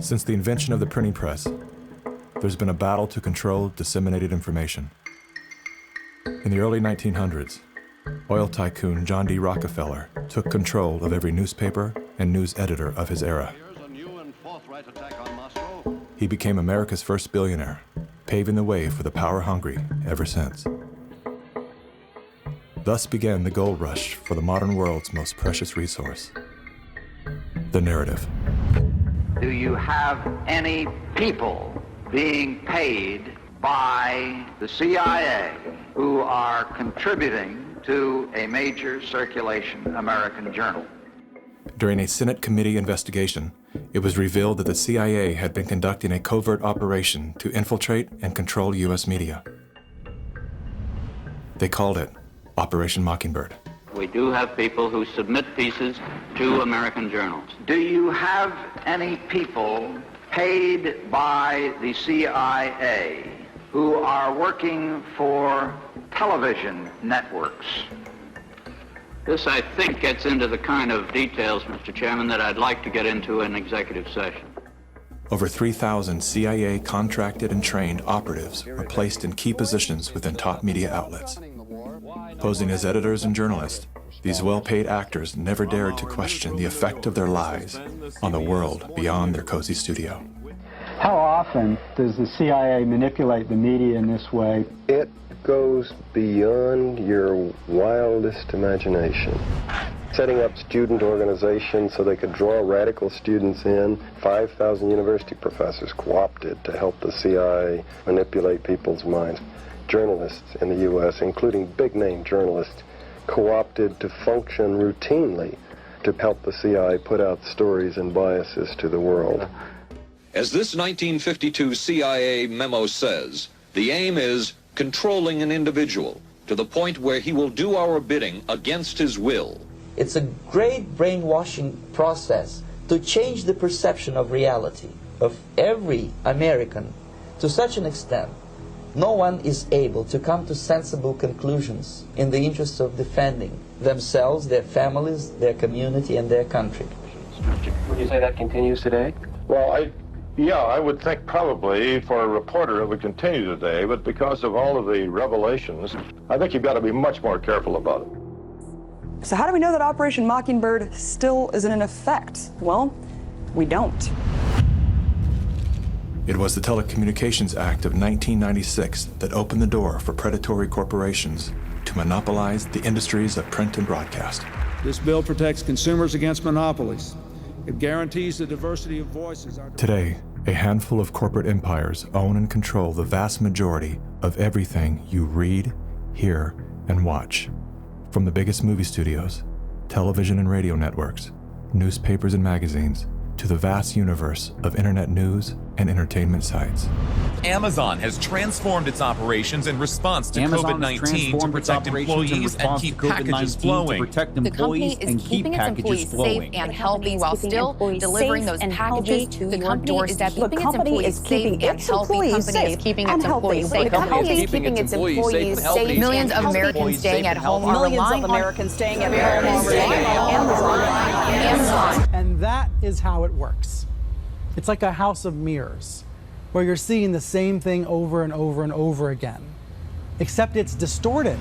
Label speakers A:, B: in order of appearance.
A: Since the invention of the printing press, there's been a battle to control disseminated information. In the early 1900s, oil tycoon John D. Rockefeller took control of every newspaper and news editor of his era. He became America's first billionaire, paving the way for the power-hungry ever since. Thus began the gold rush for the modern world's most precious resource, the narrative.
B: Do you have any people being paid by the CIA who are contributing to a major circulation American journal?
A: During a Senate committee investigation, it was revealed that the CIA had been conducting a covert operation to infiltrate and control U.S. media. They called it Operation Mockingbird.
C: We do have people who submit pieces to American journals.
B: Do you have any people paid by the CIA who are working for television networks?
C: This, I think, gets into the kind of details, Mr. Chairman, that I'd like to get into in executive session.
A: Over 3,000 CIA contracted and trained operatives were placed in key positions within top media outlets. Posing as editors and journalists, these well-paid actors never dared to question the effect of their lies on the world beyond their cozy studio.
D: How often does the CIA manipulate the media in this way?
E: It goes beyond your wildest imagination. Setting up student organizations so they could draw radical students in. 5,000 university professors co-opted to help the CIA manipulate people's minds. Journalists in the U.S., including big-name journalists, co-opted to function routinely to help the CIA put out stories and biases to the world.
F: As this 1952 CIA memo says, the aim is controlling an individual to the point where he will do our bidding against his will.
G: It's a great brainwashing process to change the perception of reality of every American to such an extent no one is able to come to sensible conclusions in the interest of defending themselves, their families, their community, and their country.
H: Would you say that continues today?
I: Well, I would think probably for a reporter it would continue today, but because of all of the revelations, I think you've got to be much more careful about it.
J: So how do we know that Operation Mockingbird still isn't in effect? Well, we don't.
A: It was the Telecommunications Act of 1996 that opened the door for predatory corporations to monopolize the industries of print and broadcast.
K: This bill protects consumers against monopolies. It guarantees the diversity of voices.
A: Today, a handful of corporate empires own and control the vast majority of everything you read, hear, and watch. From the biggest movie studios, television and radio networks, newspapers and magazines, to the vast universe of internet news and entertainment sites.
L: Amazon has transformed its operations in response to COVID-19 to protect employees and keep packages flowing.
M: The company is keeping its employees safe and healthy while still delivering those packages to your doorstep. The company is keeping its employees safe and healthy. The company is keeping its employees safe. Millions of Americans staying at home are relying on Amazon.
N: And that is how it works. It's like a house of mirrors, where you're seeing the same thing over and over and over again, except it's distorted.